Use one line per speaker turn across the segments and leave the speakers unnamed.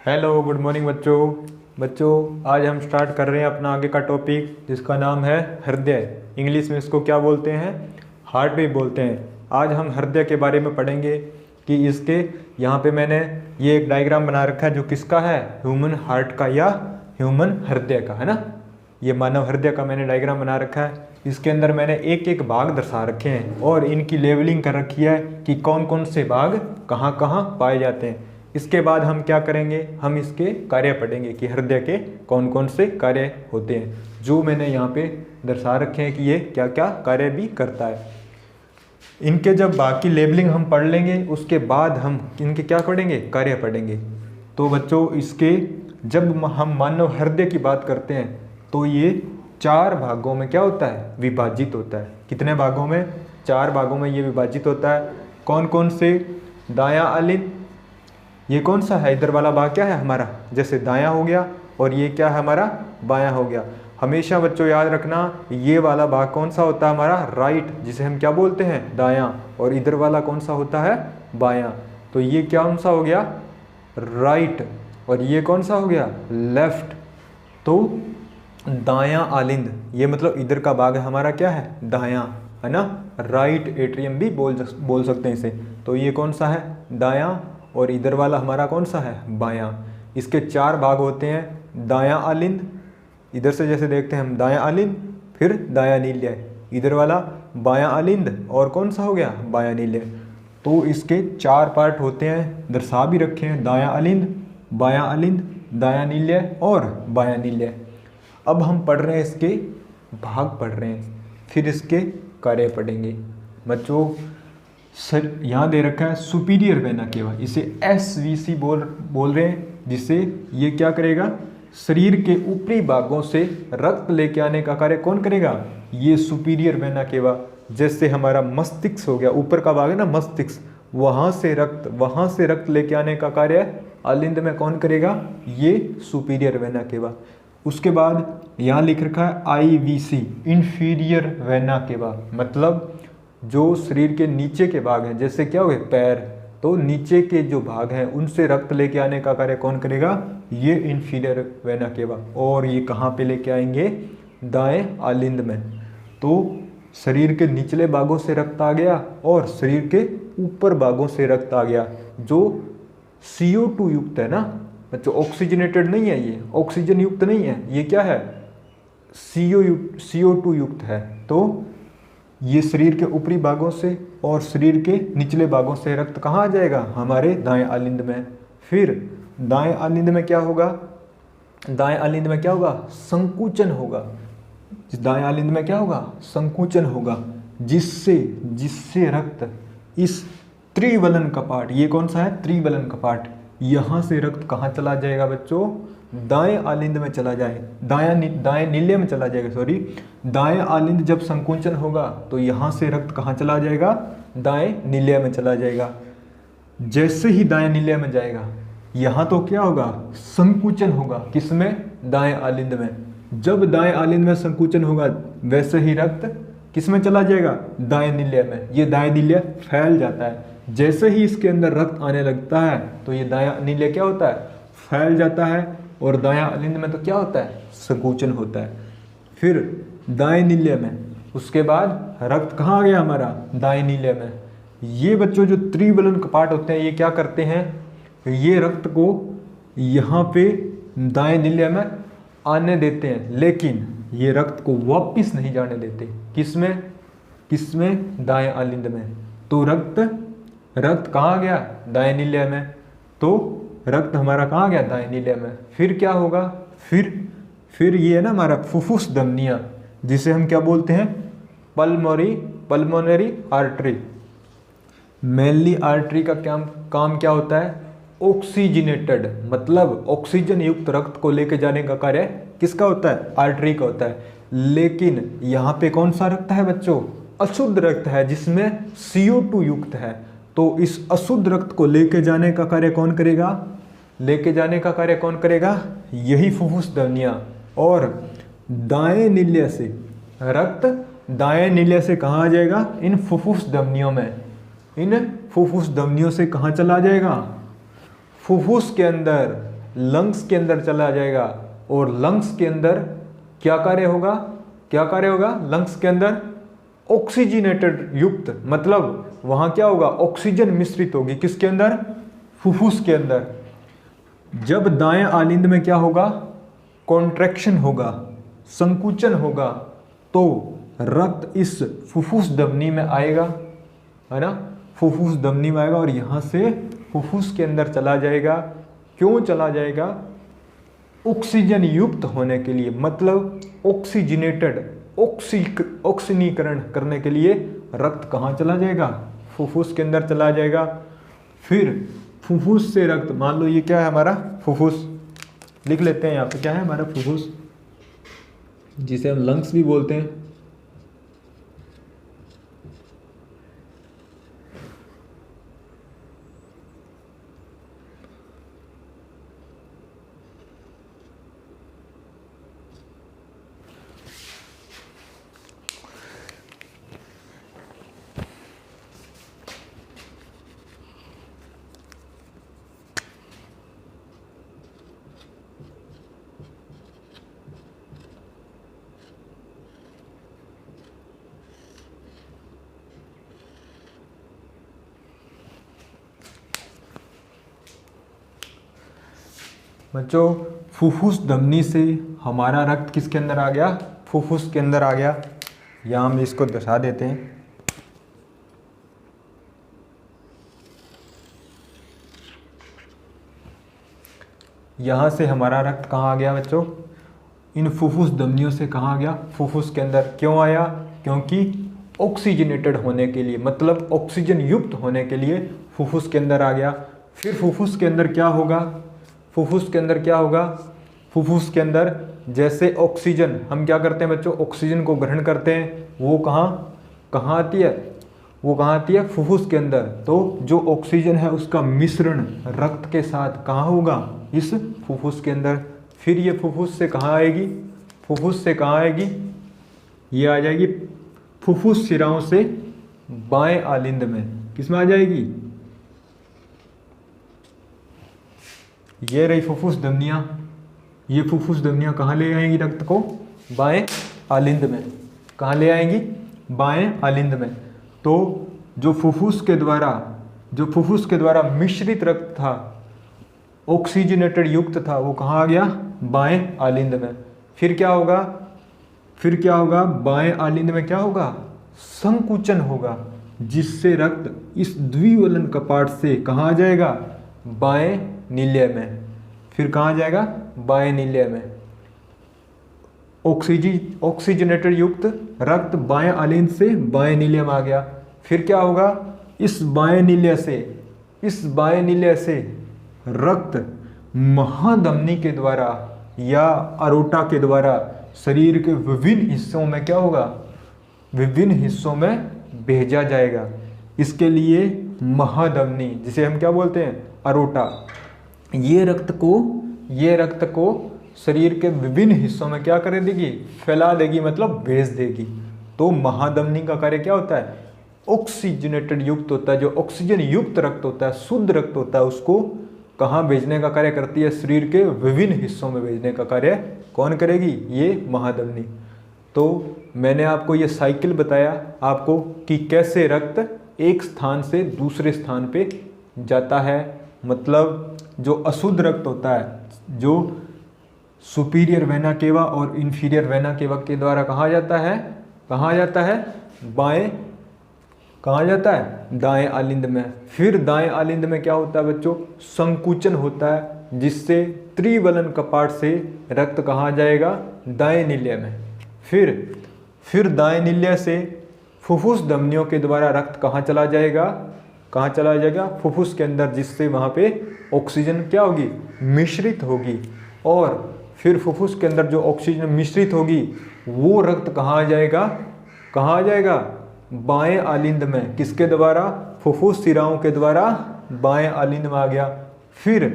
Hello good morning बच्चों आज हम स्टार्ट कर रहे हैं अपना आगे का टॉपिक जिसका नाम है हृदय। इंग्लिश में इसको क्या बोलते हैं? हार्ट भी बोलते हैं। आज हम हृदय के बारे में पढ़ेंगे कि इसके यहाँ पे मैंने ये एक डायग्राम बना रखा है जो किसका है, ह्यूमन हार्ट का या ह्यूमन हृदय का, है ना। ये मानव हृदय का मैंने डायग्राम बना रखा है। इसके अंदर मैंने एक एक भाग दर्शा रखे हैं और इनकी लेवलिंग कर रखी है कि कौन कौन से भाग कहाँ कहाँ पाए जाते हैं। इसके बाद हम क्या करेंगे, हम इसके कार्य पढ़ेंगे कि हृदय के कौन कौन से कार्य होते हैं, जो मैंने यहाँ पे दर्शा रखे हैं कि ये क्या क्या कार्य भी करता है। इनके जब बाकी लेबलिंग हम पढ़ लेंगे उसके बाद हम इनके क्या पढ़ेंगे, कार्य पढ़ेंगे। तो बच्चों इसके जब हम मानव हृदय की बात करते हैं तो ये 4 भागों में क्या होता है, विभाजित होता है। कितने भागों में? 4 भागों में ये विभाजित होता है। कौन कौन से? दायां अलिंद, ये कौन सा है, इधर वाला भाग क्या है हमारा, जैसे दायां हो गया, और ये क्या है हमारा, बायां हो गया। हमेशा बच्चों याद रखना ये वाला भाग कौन सा होता है हमारा, राइट, जिसे हम क्या बोलते हैं, दायां, और इधर वाला कौन सा होता है, बायां। तो ये क्या कौन सा हो गया, राइट, और ये कौन सा हो गया, लेफ्ट। तो दायां आलिंद, ये मतलब इधर का भाग है हमारा क्या है, दायां, है ना, राइट एट्रियम भी बोल सकते हैं इसे। तो ये कौन सा है, दायां, और इधर वाला हमारा कौन सा है, बायां। इसके 4 भाग होते हैं। दायां आलिंद, इधर से जैसे देखते हैं हम, दायां आलिंद, फिर दायां नील्य, इधर वाला बायां आलिंद, और कौन सा हो गया, बायां नील्य। तो इसके 4 पार्ट होते हैं, दर्शा भी रखे हैं, दायां आलिंद, बायां आलिंद, दायां नील्य और बायां नील्य। अब हम पढ़ रहे हैं इसके भाग पढ़ रहे हैं, फिर इसके कार्य पढ़ेंगे। बच्चों सर यहाँ दे रखा है सुपीरियर वेना केवा, इसे SVC बोल रहे हैं, जिससे ये क्या करेगा, शरीर के ऊपरी भागों से रक्त लेके आने का कार्य कौन करेगा, ये सुपीरियर वेना केवा। जैसे हमारा मस्तिष्क हो गया, ऊपर का भाग है ना मस्तिष्क, वहाँ से रक्त लेके आने का कार्य आलिंद में कौन करेगा, ये सुपीरियर वेना केवा। उसके बाद यहाँ लिख रखा है IVC, इंफीरियर वेना केवा, मतलब जो शरीर के नीचे के भाग हैं, जैसे क्या हो गए पैर, तो नीचे के जो भाग हैं उनसे रक्त लेके आने का कार्य कौन करेगा, ये इंफीरियर वेना केवा। और ये कहाँ पे लेके आएंगे, दाएं आलिंद में। तो शरीर के निचले भागों से रक्त आ गया और शरीर के ऊपर भागों से रक्त आ गया, जो CO2 युक्त है ना बच्चों, ऑक्सीजनेटेड नहीं है, ये ऑक्सीजन युक्त नहीं है, ये क्या है, CO2 युक्त है। तो ये शरीर के ऊपरी भागों से और शरीर के निचले भागों से रक्त कहाँ आ जाएगा, हमारे दाएं आलिंद में। फिर दाएं आलिंद में क्या होगा, दाएं आलिंद में क्या होगा, संकुचन होगा। दाएं आलिंद में क्या होगा, संकुचन होगा, जिससे रक्त इस त्रिवलन कपाट, ये कौन सा है, त्रिवलन कपाट, यहाँ से रक्त कहाँ चला जाएगा बच्चों, दाएं आलिंद में चला जाए, दाएं नील्य में चला जाएगा, सॉरी। दाएं आलिंद जब संकुचन होगा तो यहाँ से रक्त कहाँ चला जाएगा, दाएं नील्य में चला जाएगा। जैसे ही दाएं नील्य में जाएगा, यहाँ तो क्या होगा, संकुचन होगा, किसमें, दाएं आलिंद में। जब दाएं आलिंद में संकुचन होगा वैसे ही रक्त किसमें चला जाएगा, दाएं नील्य में। ये दाएं नील्य फैल जाता है, जैसे ही इसके अंदर रक्त आने लगता है तो ये दायां नील्य क्या होता है, फैल जाता है, और दायां आलिंद में तो क्या होता है, संकुचन होता है। फिर दाएं नील्य में, उसके बाद रक्त कहाँ आ गया हमारा, दाएं नील्य में। ये बच्चों जो त्रिवलन कपाट होते हैं ये क्या करते हैं, ये रक्त को यहाँ पे दाएं नील्य में आने देते हैं, लेकिन ये रक्त को वापिस नहीं जाने देते, किसमें, दाएं आलिंद में। तो रक्त कहाँ गया, दाएं नील्य में। तो रक्त हमारा कहाँ गया, दाएं नील्य में। फिर क्या होगा, फिर ये है ना हमारा फुफ्फुस धमनियाँ, जिसे हम क्या बोलते हैं, पल्मोनरी आर्टरी। मेनली आर्टरी का काम क्या होता है, ऑक्सीजनेटेड, मतलब ऑक्सीजन युक्त रक्त को लेके जाने का कार्य किसका होता है, आर्टरी का होता है। लेकिन यहाँ पे कौन सा रक्त है बच्चों, अशुद्ध रक्त है, जिसमें CO2 युक्त है। तो इस अशुद्ध रक्त को लेके जाने का कार्य कौन करेगा, यही फुफ्फुस धमनियाँ। और दाएं नील्य से रक्त दाएं नील्य से कहाँ आ जाएगा, इन फुफ्फुस धमनियों में, इन फुफ्फुस धमनियों से कहाँ चला जाएगा, फुफ्फुस के अंदर लंग्स के अंदर चला जाएगा और लंग्स के अंदर क्या कार्य होगा, क्या कार्य होगा लंग्स के अंदर, ऑक्सीजनेटेड युक्त, मतलब वहां क्या होगा, ऑक्सीजन मिश्रित होगी किसके अंदर, फुफ्फुस के अंदर। जब दाएं आलिंद में क्या होगा, कॉन्ट्रैक्शन होगा, संकुचन होगा, तो रक्त इस फुफ्फुस धमनी में आएगा, है ना, फुफ्फुस धमनी में आएगा और यहाँ से फुफ्फुस के अंदर चला जाएगा। क्यों चला जाएगा, ऑक्सीजन युक्त होने के लिए, मतलब ऑक्सीजनेटेड, ऑक्सीकरण करने के लिए रक्त कहाँ चला जाएगा, फुफ्फुस के अंदर चला जाएगा। फिर फुफ्फुस से रक्त, मान लो ये क्या है हमारा फुफ्फुस, लिख लेते हैं यहाँ पे क्या है हमारा फुफ्फुस, जिसे हम लंग्स भी बोलते हैं। बच्चों फुफ्फुस धमनी से हमारा रक्त किसके अंदर आ गया, फुफ्फुस के अंदर आ गया। यहाँ हम इसको दर्शा देते हैं। यहाँ से हमारा रक्त कहाँ आ गया बच्चों, इन फुफ्फुस धमनियों से कहाँ आ गया, फुफ्फुस के अंदर। क्यों आया, क्योंकि ऑक्सीजनेटेड होने के लिए, मतलब ऑक्सीजन युक्त होने के लिए फुफ्फुस के अंदर आ गया। फिर फुफ्फुस के अंदर क्या होगा, फुफ्फुस के अंदर क्या होगा, फुफ्फुस के अंदर जैसे ऑक्सीजन हम क्या करते हैं बच्चों, ऑक्सीजन को ग्रहण करते हैं, वो कहाँ आती है, वो कहाँ आती है, फुफ्फुस के अंदर। तो जो ऑक्सीजन है उसका मिश्रण रक्त के साथ कहाँ होगा, इस फुफ्फुस के अंदर। फिर ये फुफ्फुस से कहाँ आएगी, फुफ्फुस से कहाँ आएगी, ये आ जाएगी फुफ्फुस शिराओं से बाएं आलिंद में। किसमें आ जाएगी, ये रही फुफ्फुस धमनियाँ, ये फुफ्फुस धमनियाँ कहाँ ले आएंगी रक्त को, बाएं आलिंद में। कहाँ ले आएंगी, बाएं आलिंद में। तो जो फुफ्फुस के द्वारा मिश्रित रक्त था, ऑक्सीजनेटेड युक्त था, वो कहाँ आ गया, बाएं आलिंद में। फिर क्या होगा, बाएं आलिंद में क्या होगा, संकुचन होगा, जिससे रक्त इस द्विवलन कपाट से कहाँ आ जाएगा, बाएं नील्य में। फिर कहाँ जाएगा, बाएं नील्य में। ऑक्सीजनेटेड युक्त रक्त बाएं आलिंद से बाएं नील्य में आ गया। फिर क्या होगा, इस बाएं नील्य से रक्त महाधमनी के द्वारा या अरोटा के द्वारा शरीर के विभिन्न हिस्सों में क्या होगा, विभिन्न हिस्सों में भेजा जाएगा। इसके लिए महाधमनी, जिसे हम क्या बोलते हैं, अरोटा, ये रक्त को शरीर के विभिन्न हिस्सों में क्या कर देगी, फैला देगी, मतलब भेज देगी। तो महाधमनी का कार्य क्या होता है, ऑक्सीजनेटेड युक्त होता है, जो ऑक्सीजन युक्त रक्त होता है, शुद्ध रक्त होता है, उसको कहाँ भेजने का कार्य करती है, शरीर के विभिन्न हिस्सों में भेजने का कार्य कौन करेगी, ये महाधमनी। तो मैंने आपको ये साइकिल बताया आपको कि कैसे रक्त एक स्थान से दूसरे स्थान पे जाता है। मतलब जो अशुद्ध रक्त होता है, जो सुपीरियर वेना केवा और इंफीरियर वेना केवा के द्वारा कहाँ जाता है, बाएं, कहाँ जाता है, दाएं आलिंद में। फिर दाएं आलिंद में क्या होता है बच्चों, संकुचन होता है, जिससे त्रिवलन कपाट से रक्त कहाँ जाएगा, दाएं नील्य में। फिर दाएं नील्य से फुफ्फुस धमनियों के द्वारा रक्त कहाँ चला जाएगा, फुफ्फुस के अंदर, जिससे वहाँ पे ऑक्सीजन क्या होगी, मिश्रित होगी। और फिर फुफ्फुस के अंदर जो ऑक्सीजन मिश्रित होगी वो रक्त कहाँ आ जाएगा, बाएं आलिंद में। किसके द्वारा, फुफ्फुस शिराओं के द्वारा बाएं आलिंद में आ गया। फिर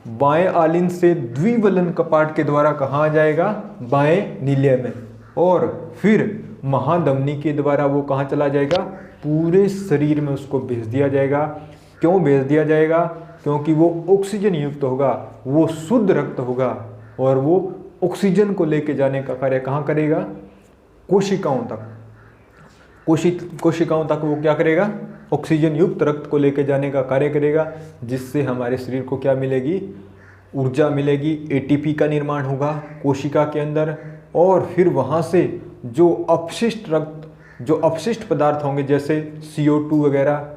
बाएं आलिंद से द्विवलन कपाट के द्वारा कहाँ आ जाएगा, बाएं नील्य में। और फिर महाधमनी के द्वारा वो कहाँ चला जाएगा, पूरे शरीर में उसको भेज दिया जाएगा। क्यों भेज दिया जाएगा, क्योंकि वो ऑक्सीजन युक्त होगा, वो शुद्ध रक्त होगा और वो ऑक्सीजन को लेके जाने का कार्य कहाँ करेगा? कोशिकाओं तक। कोशिकाओं तक वो क्या करेगा? ऑक्सीजन युक्त रक्त को लेके जाने का कार्य करेगा, जिससे हमारे शरीर को क्या मिलेगी? ऊर्जा मिलेगी, एटीपी का निर्माण होगा कोशिका के अंदर, और फिर वहाँ से जो अपशिष्ट पदार्थ होंगे जैसे CO2 वगैरह,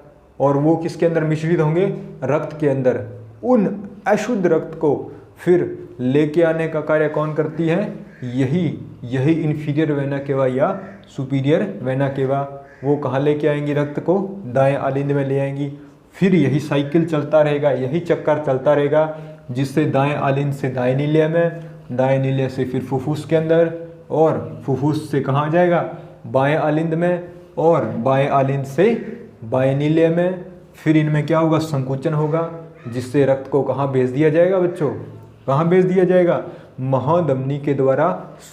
और वो किसके अंदर मिश्रित होंगे? रक्त के अंदर। उन अशुद्ध रक्त को फिर लेके आने का कार्य कौन करती है? यही इन्फीरियर वेना केवा या सुपीरियर वेना केवा। वो कहाँ लेके आएंगी रक्त को? दाएं आलिंद में ले आएंगी। फिर यही साइकिल चलता रहेगा, यही चक्कर चलता रहेगा, जिससे दाएं आलिंद से दाएं नीले में, दाएं नीले से फिर फुफ्फुस के अंदर, और फुफ्फुस से कहाँ जाएगा? बाएं आलिंद में, और बाएं आलिंद से बाएं नीले में। फिर इनमें क्या होगा? संकुचन होगा, जिससे रक्त को कहाँ भेज दिया जाएगा बच्चों? कहाँ भेज दिया जाएगा? महाधमनी के द्वारा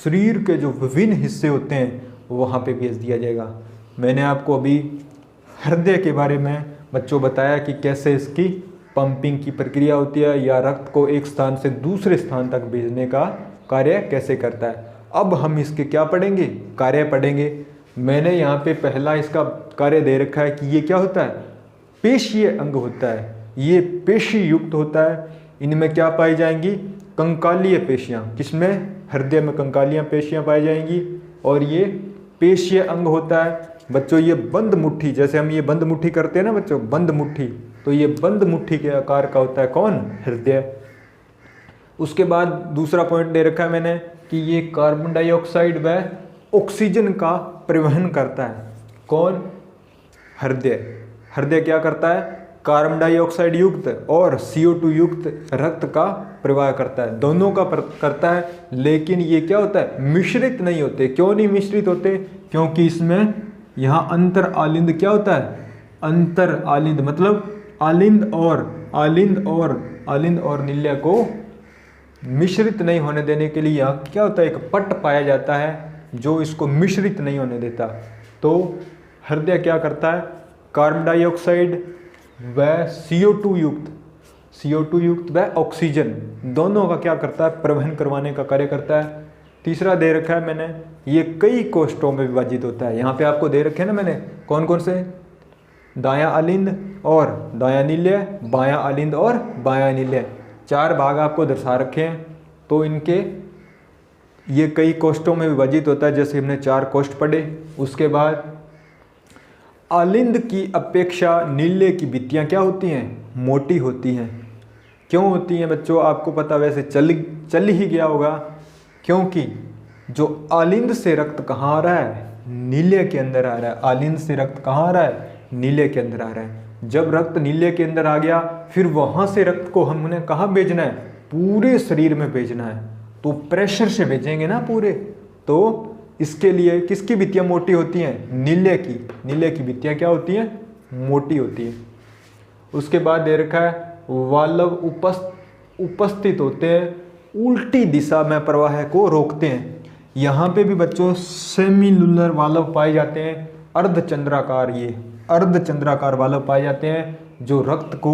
शरीर के जो विभिन्न हिस्से होते हैं वहाँ पे भेज दिया जाएगा। मैंने आपको अभी हृदय के बारे में बच्चों बताया कि कैसे इसकी पंपिंग की प्रक्रिया होती है, या रक्त को एक स्थान से दूसरे स्थान तक भेजने का कार्य कैसे करता है। अब हम इसके क्या पढ़ेंगे? कार्य पढ़ेंगे। मैंने यहाँ पे पहला इसका कार्य दे रखा है कि ये क्या होता है? पेशीय अंग होता है। ये पेशी युक्त होता है। इनमें क्या पाई जाएंगी? कंकालीय पेशियाँ। किसमें? हृदय में कंकालीय पेशियाँ पाई जाएंगी, और ये पेशीय अंग होता है बच्चों। ये बंद मुट्ठी, जैसे हम ये बंद मुट्ठी करते हैं ना बच्चों, बंद मुट्ठी, तो ये बंद मुट्ठी के आकार का होता है कौन? हृदय। उसके बाद दूसरा पॉइंट दे रखा है मैंने कि ये कार्बन डाइऑक्साइड व ऑक्सीजन का परिवहन करता है। कौन? हृदय। हृदय क्या करता है? कार्बन डाइऑक्साइड युक्त और CO2 युक्त रक्त का प्रवाह करता है, दोनों का करता है। लेकिन ये क्या होता है? मिश्रित नहीं होते। क्यों नहीं मिश्रित होते? क्योंकि इसमें यहाँ अंतर आलिंद क्या होता है? अंतर आलिंद मतलब आलिंद और नील्य को मिश्रित नहीं होने देने के लिए यहाँ क्या होता है? एक पट पाया जाता है जो इसको मिश्रित नहीं होने देता। तो हृदय क्या करता है? कार्बन डाइऑक्साइड व CO2 युक्त व ऑक्सीजन दोनों का क्या करता है? परिवहन करवाने का कार्य करता है। तीसरा दे रखा है मैंने, ये कई कोष्ठों में विभाजित होता है। यहाँ पे आपको दे रखे हैं ना मैंने, कौन कौन से? दायां आलिंद और दायां नील्य, बायां आलिंद और बायां नील्य, 4 भाग आपको दर्शा रखे हैं। तो इनके ये कई कोष्ठों में विभाजित होता है, जैसे हमने 4 कोष्ठ पढ़े। उसके बाद आलिंद की अपेक्षा नील्य की भित्तियाँ क्या होती हैं? मोटी होती हैं। क्यों होती हैं बच्चों? आपको पता वैसे चल ही गया होगा, क्योंकि जो आलिंद से रक्त कहाँ आ रहा है? नील्य के अंदर आ रहा है। आलिंद से रक्त कहाँ आ रहा है? नील्य के अंदर आ रहा है। जब रक्त नील्य के अंदर आ गया, फिर वहाँ से रक्त को हमने कहाँ भेजना है? पूरे शरीर में भेजना है। तो प्रेशर से भेजेंगे ना पूरे, तो इसके लिए किसकी भित्तियाँ मोटी होती हैं? नील्य की। नील्य की भित्तियाँ क्या होती हैं? मोटी होती हैं। उसके बाद दे रखा है वाल्व उपस्थित होते हैं, उल्टी दिशा में प्रवाह को रोकते हैं। यहाँ पे भी बच्चों सेमिलुलर वाल्व पाए जाते हैं, अर्धचंद्राकार। ये अर्धचंद्राकार वाल्व पाए जाते हैं जो रक्त को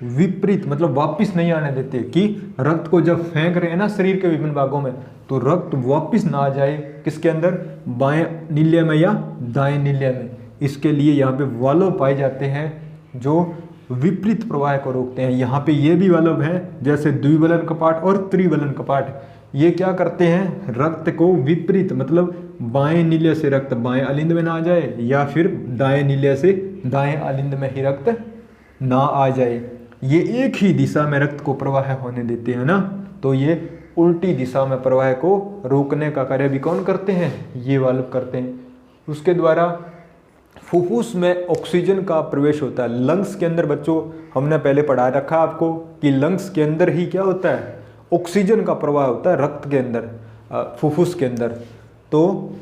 विपरीत मतलब वापस नहीं आने देते, कि रक्त को जब फेंक रहे हैं ना शरीर के विभिन्न भागों में, तो रक्त वापस ना आ जाए किसके अंदर? बाएं नील्य में या दाएं नील्य में। इसके लिए यहाँ पे वाल्व पाए जाते हैं जो विपरीत प्रवाह को रोकते हैं। यहाँ पे ये भी वाल्व हैं, जैसे द्विबलन कपाट और त्रिबलन कपाट। ये क्या करते हैं? रक्त को विपरीत मतलब बाएं नील्य से रक्त बाएं आलिंद में ना आ जाए, या फिर दाएं नील्य से दाएं आलिंद में ही रक्त ना आ जाए। ये एक ही दिशा में रक्त को प्रवाह होने देते हैं ना, तो ये उल्टी दिशा में प्रवाह को रोकने का कार्य भी कौन करते हैं? ये वाल्व करते हैं। उसके द्वारा फुफ्फुस में ऑक्सीजन का प्रवेश होता है। लंग्स के अंदर बच्चों हमने पहले पढ़ा रखा आपको कि लंग्स के अंदर ही क्या होता है? ऑक्सीजन का प्रवाह होता है रक्त के अंदर, फुफ्फुस के अंदर। तो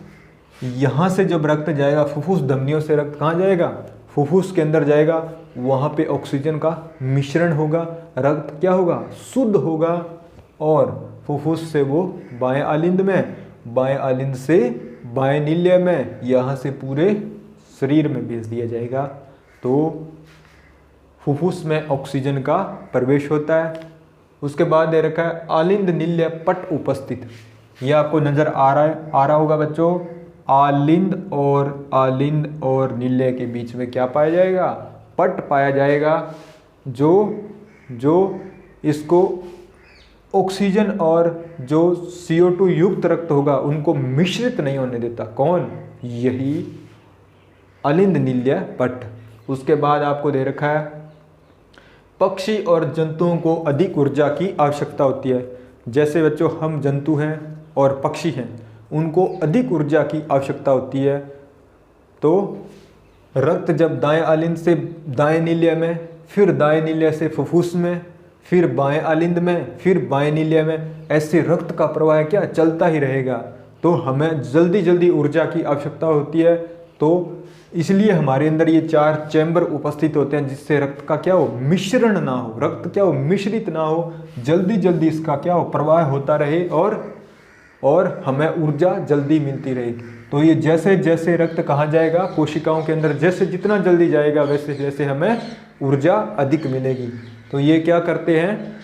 यहाँ से जब रक्त जाएगा, फुफ्फुस धमनियों से रक्त कहाँ जाएगा? फुफ्फुस के अंदर जाएगा। वहाँ पे ऑक्सीजन का मिश्रण होगा, रक्त क्या होगा? शुद्ध होगा, और फुफ्फुस से वो बाएं आलिंद में, बाएं आलिंद से बाएं नील्य में, यहाँ से पूरे शरीर में भेज दिया जाएगा। तो फुफ्फुस में ऑक्सीजन का प्रवेश होता है। उसके बाद दे रखा है आलिंद नील्य पट उपस्थित। ये आपको नज़र आ रहा होगा बच्चों। आलिंद और नील्य के बीच में क्या पाया जाएगा? पट पाया जाएगा, जो इसको ऑक्सीजन और जो CO2 युक्त रक्त होगा उनको मिश्रित नहीं होने देता। कौन? यही अलिंद नील्य पट। उसके बाद आपको दे रखा है पक्षी और जंतुओं को अधिक ऊर्जा की आवश्यकता होती है। जैसे बच्चों हम जंतु हैं और पक्षी हैं, उनको अधिक ऊर्जा की आवश्यकता होती है। तो रक्त जब दाएं आलिंद से दाएं नील्य में, फिर दाएं नील्य से फुफ्फुस में, फिर बाएं आलिंद में, फिर बाएं नील्य में, ऐसे रक्त का प्रवाह क्या चलता ही रहेगा। तो हमें जल्दी जल्दी ऊर्जा की आवश्यकता होती है। तो इसलिए हमारे अंदर ये 4 चैम्बर उपस्थित होते हैं, जिससे रक्त का क्या हो? मिश्रण ना हो, रक्त क्या हो? मिश्रित ना हो, जल्दी जल्दी इसका क्या हो? प्रवाह होता रहे और हमें ऊर्जा जल्दी मिलती रहेगी। तो ये जैसे जैसे रक्त कहाँ जाएगा? कोशिकाओं के अंदर जैसे जितना जल्दी जाएगा वैसे जैसे हमें ऊर्जा अधिक मिलेगी। तो ये क्या करते हैं?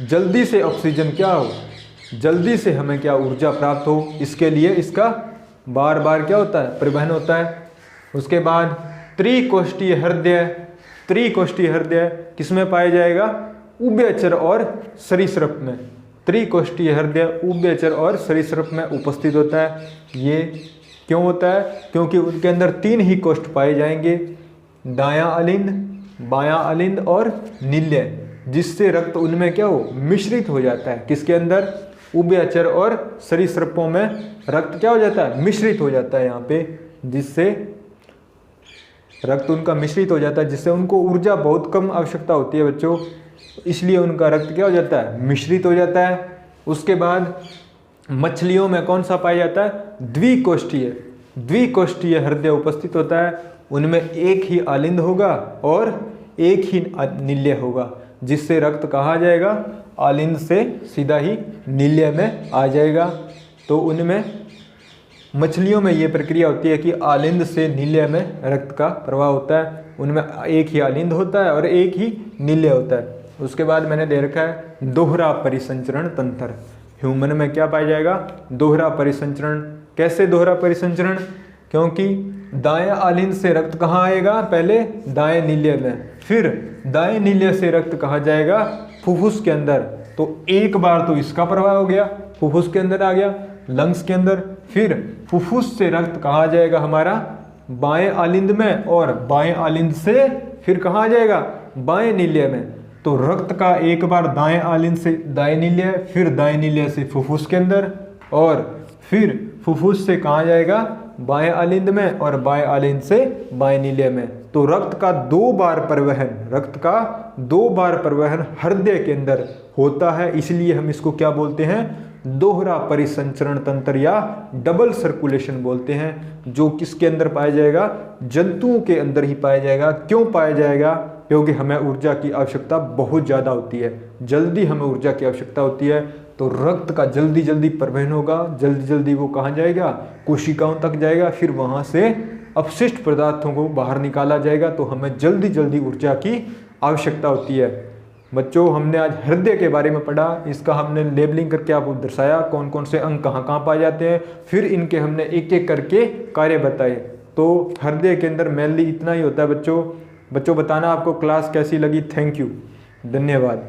जल्दी से ऑक्सीजन क्या हो? जल्दी से हमें क्या ऊर्जा प्राप्त हो, इसके लिए इसका बार बार क्या होता है? परिवहन होता है। उसके बाद त्रिकोष्ठीय हृदय किसमें पाया जाएगा? उभयचर और सरीसृप में। त्रिकोष्ठीय हृदय उभयचर और सरीसृप में उपस्थित होता है। ये क्यों होता है? क्योंकि उनके अंदर 3 ही कोष्ठ पाए जाएंगे, दायां आलिंद, बायां आलिंद और नील्य, जिससे रक्त उनमें क्या हो? मिश्रित हो जाता है। किसके अंदर? उभयचर और सरीसृपों में रक्त क्या हो जाता है? मिश्रित हो जाता है यहाँ पे, जिससे रक्त उनका मिश्रित हो जाता है, जिससे उनको ऊर्जा बहुत कम आवश्यकता होती है बच्चों। इसलिए उनका रक्त क्या हो जाता है? मिश्रित हो जाता है। उसके बाद मछलियों में कौन सा पाया जाता है? द्विकोष्ठीय हृदय उपस्थित होता है। उनमें एक ही आलिंद होगा और एक ही नील्य होगा, जिससे रक्त कहाँ जाएगा? आलिंद से सीधा ही नील्य में आ जाएगा। तो उनमें मछलियों में ये प्रक्रिया होती है कि आलिंद से नील्य में रक्त का प्रवाह होता है। उनमें एक ही आलिंद होता है और एक ही नील्य होता है। उसके बाद मैंने दे रखा है दोहरा परिसंचरण तंत्र। ह्यूमन में क्या पाया जाएगा? दोहरा परिसंचरण। कैसे दोहरा परिसंचरण? क्योंकि दाएं आलिंद से रक्त कहाँ आएगा? पहले दाएं नील्य में, फिर दाएं नील्य से रक्त कहाँ जाएगा? फुफ्फुस के अंदर। तो एक बार तो इसका प्रवाह हो गया, फुफ्फुस के अंदर आ गया, लंग्स के अंदर। फिर फुफ्फुस से रक्त कहाँ जाएगा? हमारा बाएं आलिंद में, और बाएं आलिंद से फिर कहाँ जाएगा? बाएं नील्य में। तो रक्त का एक बार दाएं आलिंद से दाएं नील्य, फिर दाएं नील्य से फुफ्फुस के अंदर, और फिर फुफ्फुस से कहाँ जाएगा? बाएं आलिंद में, और बाएं आलिंद से बाएं नील्य में। तो रक्त का 2 बार परिवहन हृदय के अंदर होता है। इसलिए हम इसको क्या बोलते हैं? दोहरा परिसंचरण तंत्र या डबल सर्कुलेशन बोलते हैं। जो किसके अंदर पाया जाएगा? जंतुओं के अंदर ही पाया जाएगा। क्यों पाया जाएगा? क्योंकि हमें ऊर्जा की आवश्यकता बहुत ज़्यादा होती है, जल्दी हमें ऊर्जा की आवश्यकता होती है। तो रक्त का जल्दी जल्दी परिवहन होगा, जल्दी जल्दी वो कहाँ जाएगा? कोशिकाओं तक जाएगा, फिर वहाँ से अपशिष्ट पदार्थों को बाहर निकाला जाएगा। तो हमें जल्दी जल्दी ऊर्जा की आवश्यकता होती है। बच्चों, हमने आज हृदय के बारे में पढ़ा। इसका हमने लेबलिंग करके आपको दर्शाया कौन कौन से अंग कहाँ कहाँ पाए जाते हैं, फिर इनके हमने एक एक करके कार्य बताए। तो हृदय के अंदर मेनली इतना ही होता है बच्चों। बताना आपको क्लास कैसी लगी। थैंक यू, धन्यवाद।